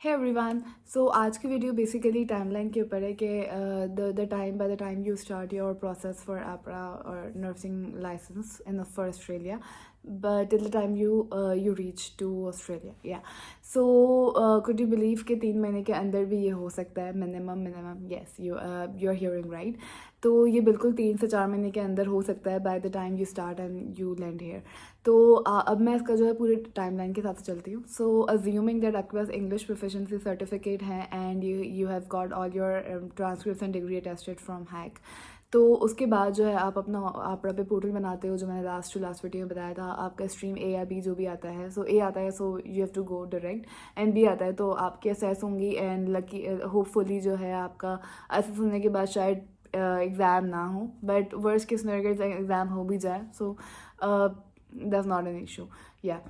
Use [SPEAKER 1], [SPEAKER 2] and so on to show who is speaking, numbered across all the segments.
[SPEAKER 1] Hey everyone. सो आज की video basically timeline के ऊपर है कि the time by the time you start your process for APRA और nursing licence in for Australia, but till the time you reach to Australia, yeah. So could you believe कि 3 महीने के अंदर भी ये हो सकता है? Minimum yes, you are hearing right. तो ये बिल्कुल 3 से 4 महीने के अंदर हो सकता है by the time you start and you land here. तो अब मैं इसका जो है पूरे टाइमलाइन के साथ चलती हूँ। सो अज्यूमिंग दैट आपके पास इंग्लिश प्रोफिशिएंसी सर्टिफिकेट है and you have got all your transcripts and degree attested from hack, तो उसके बाद जो है आप अपना आपरा पे पोर्टल बनाते हो, जो मैंने लास्ट वीडियो में बताया था। आपका स्ट्रीम ए या बी जो भी आता है, सो ए आता है so you have to go direct, and B आता है तो आपकी असेस होंगी एंड लकी होपफुली जो है आपका असेस होने के बाद शायद एग्ज़ाम ना हो, बट वर्स्ट केस में अगर एग्ज़ाम हो भी जाए so that's not an issue, या।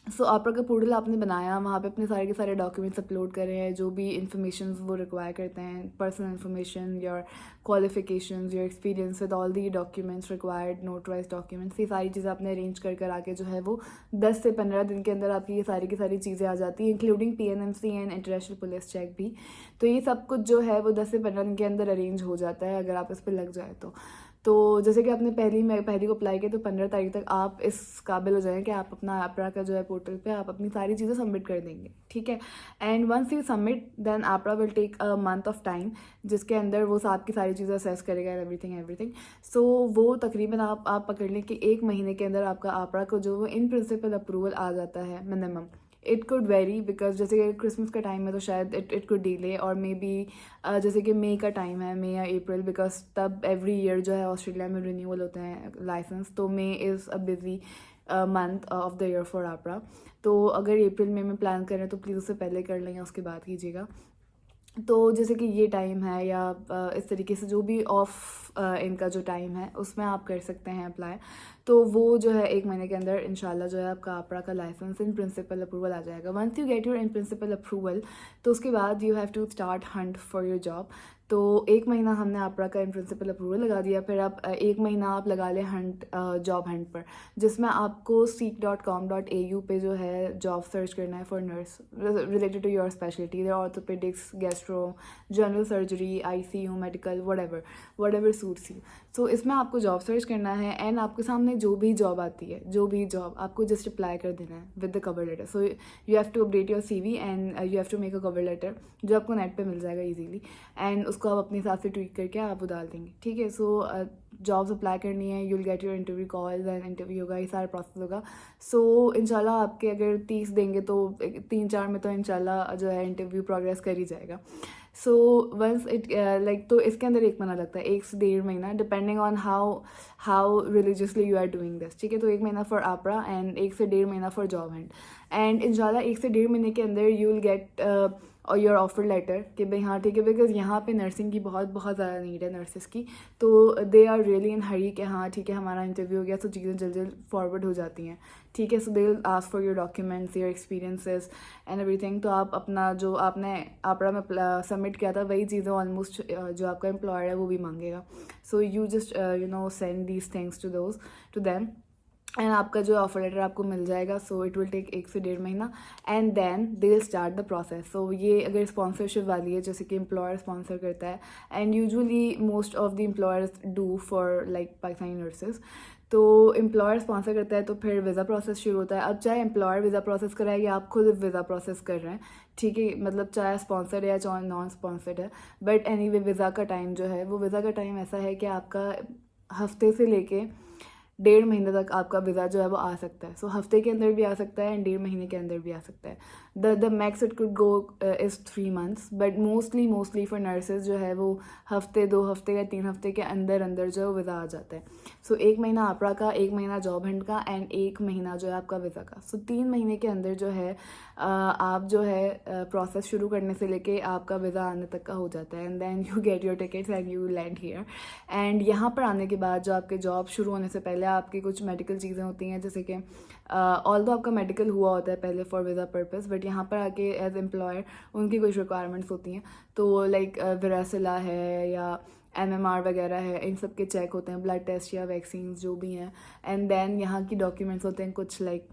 [SPEAKER 1] सो आपरा का पोर्टल आपने बनाया, वहाँ पे अपने सारे के सारे डॉक्यूमेंट्स अपलोड कर रहे हैं, जो भी इन्फॉर्मेशन वो रिक्वायर करते हैं, personal information, your qualifications, your experience with all the documents required, notarise documents, ये सारी चीज़ें आपने अरेंज कर आके जो है वो 10 से 15 दिन के अंदर आपकी ये सारी की सारी चीज़ें आ जाती हैं, including PNMC and international police check भी। तो ये सब कुछ जो है वो 10 से 15 दिन के अंदर अरेंज हो जाता है अगर आप इस पर लग जाए तो जैसे कि आपने पहली को अप्लाई किया तो 15 तारीख तक आप इस काबिल हो जाएंगे कि आप अपना APRA का जो है पोर्टल पे आप अपनी सारी चीज़ें सबमिट कर देंगे, ठीक है। And once you submit then APRA will take a month of time, जिसके अंदर वो आपकी सारी चीज़ें असेस करेगा एवरीथिंग। सो वो तकरीबन आप पकड़ लें कि 1 महीने के अंदर आपका APRA को जो वो इन प्रिंसिपल अप्रूवल आ जाता है minimum. It could very because जैसे कि क्रिसमस का टाइम है तो शायद इट कुड डिले, और मे बी जैसे कि मई का टाइम है, मई या अप्रैल, बिकॉज तब एवरी ईयर जो है ऑस्ट्रेलिया में रिन्यूअल होते हैं लाइसेंस, तो May is a busy month of the year for APRA। तो अगर अप्रैल मई में प्लान करें तो प्लीज़ उससे पहले कर लें या उसके बाद कीजिएगा। तो जैसे कि ये टाइम है या इस तरीके से जो भी ऑफ इनका जो टाइम है उसमें आप कर सकते हैं अप्लाई। तो वो जो है 1 महीने के अंदर इंशाल्लाह जो है आपका APRA का लाइसेंस इन प्रिंसिपल अप्रूवल आ जाएगा। Once you get your in principle approval तो उसके बाद you have to start hunt for your job. तो 1 महीना हमने APRA का इन प्रिंसिपल अप्रूवल लगा दिया, फिर आप 1 महीना आप लगा लें हंट जॉब हंट पर, जिसमें आपको seek.com.au पे जो है जॉब सर्च करना है for nurse related to your speciality, orthopaedics, gastro, general surgery, ICU, medical, whatever suits you. So इसमें आपको जॉब सर्च करना है एंड आपके सामने जो भी जॉब आती है, जो भी जॉब आपको जस्ट अप्लाई कर देना है with the cover letter. So you have to update your CV and you have to make a cover letter जो आपको नेट पे मिल जाएगा इजीली, एंड उसको आप अपने हिसाब से ट्वीट करके आप वो डाल देंगे, ठीक है। सो जॉब्स अप्लाई करनी है, you will get your interview calls and interview होगा, ये सारा प्रोसेस होगा। सो इंशाल्लाह आपके अगर 30 देंगे तो 3-4 में तो इंशाल्लाह जो है इंटरव्यू प्रोग्रेस कर ही जाएगा। सो वंस इट लाइक तो इसके अंदर 1 महीना लगता है, 1 से 1.5 महीना, depending on how religiously you are doing this, ठीक है। तो 1 महीना फॉर APRA एंड 1 से 1.5 महीना फॉर जॉब हंट, एंड इंशाल्लाह 1 से 1.5 महीने के अंदर यू विल गेट और योर ऑफर लेटर कि भाई हाँ ठीक है, बिकॉज यहाँ पे नर्सिंग की बहुत ज़्यादा नीड है नर्सेस की, तो दे आर रियली इन हरी कि हाँ ठीक है हमारा इंटरव्यू हो गया, तो चीज़ें जल्द फॉरवर्ड हो जाती हैं, ठीक है। So they will ask for your documents, your experiences and everything. तो आप अपना जो आपने APRA में सबमिट किया था वही चीज़ें ऑलमोस्ट जो आपका एम्प्लॉयर है वो भी मांगेगा। So you just send these things to them and आपका जो ऑफर लेटर आपको मिल जाएगा। सो इट विल टेक 1 से 1.5 महीना and then they will start the process. So ये अगर स्पॉन्सरशिप वाली है, जैसे कि एम्प्लॉयर स्पॉन्सर करता है, and usually most of the employers do for like Pakistani nurses, तो एम्प्लॉयर स्पॉन्सर करता है तो फिर वीज़ा प्रोसेस शुरू होता है। अब चाहे एम्प्लॉयर वीज़ा प्रोसेस कराए या आप खुद वीज़ा प्रोसेस कर रहे हैं, ठीक है, मतलब चाहे स्पॉन्सर्ड है या चाहे नॉन स्पॉन्सर्ड है, बट एनीवे वीज़ा का टाइम जो है वो वीज़ा का टाइम ऐसा है कि आपका हफ्ते से लेके 1.5 महीने तक आपका वीज़ा जो है वो आ सकता है। सो हफ्ते के अंदर भी आ सकता है एंड 1.5 महीने के अंदर भी आ सकता है। The max it could go is 3 months, but mostly for nurses जो है वो हफ्ते 2 हफ्ते या 3 हफ्ते के अंदर अंदर जो है वीज़ा आ जाता है। सो 1 महीना APRA का, 1 महीना जॉब हंट का एंड 1 महीना जो है आपका वीज़ा का। सो 3 महीने के अंदर जो है आप जो है प्रोसेस शुरू करने से लेके आपका वीज़ा आने तक का हो जाता है, and then you get your tickets and you land here. And यहाँ पर आने के बाद जो आपके जॉब शुरू होने से पहले आपकी कुछ मेडिकल चीज़ें होती हैं, जैसे कि ऑल्दो आपका मेडिकल हुआ होता है पहले फॉर वीज़ा पर्पस, बट यहाँ पर आके एज एम्प्लॉयर उनकी कुछ रिक्वायरमेंट्स होती हैं। तो लाइक विरासिला है या MMR वगैरह है, इन सब के चेक होते हैं, ब्लड टेस्ट या वैक्सीन जो भी हैं, एंड देन यहाँ की डॉक्यूमेंट्स होते हैं कुछ like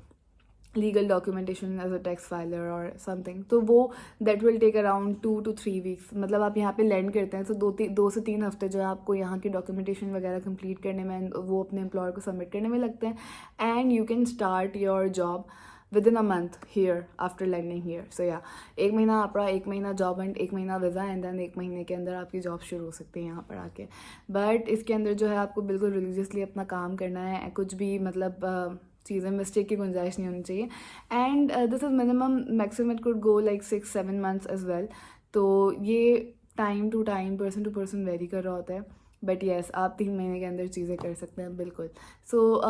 [SPEAKER 1] legal documentation as a tax filer or something, तो वो that will take around 2 to 3 weeks. मतलब आप यहाँ पे लैंड करते हैं तो 2 से 3 हफ्ते जो है आपको यहाँ की डॉक्यूमेंटेशन वगैरह कंप्लीट करने में, वो अपने एम्प्लॉयर को सबमिट करने में लगते हैं, and you can start your job within a month here after landing here. So या 1 महीना आपका, 1 महीना जॉब एंड 1 महीना वीज़ा, एंड देन 1 महीने के अंदर आपकी जॉब शुरू हो सकती है यहाँ पर आके. बट इसके अंदर जो है आपको बिल्कुल रिलीजियसली अपना काम करना है, कुछ भी मतलब चीज़ें मिस्टेक की गुंजाइश नहीं होनी चाहिए. And this is minimum, maximum it could go like 6-7 months as well. तो ये time to time, person to person vary कर रहा होता है. बट येस, आप 3 महीने के अंदर चीज़ें कर सकते हैं बिल्कुल. So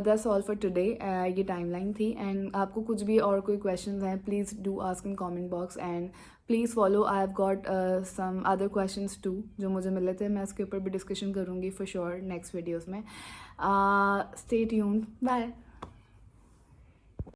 [SPEAKER 1] that's all for today. ये टाइमलाइन थी. एंड आपको कुछ भी और कोई क्वेश्चन हैं, please do ask in comment box, and please follow. I have got some other questions too जो मुझे मिले थे. मैं इसके ऊपर भी डिस्कशन करूँगी फॉर श्योर नेक्स्ट वीडियोज़ में. Stay tuned. बाय.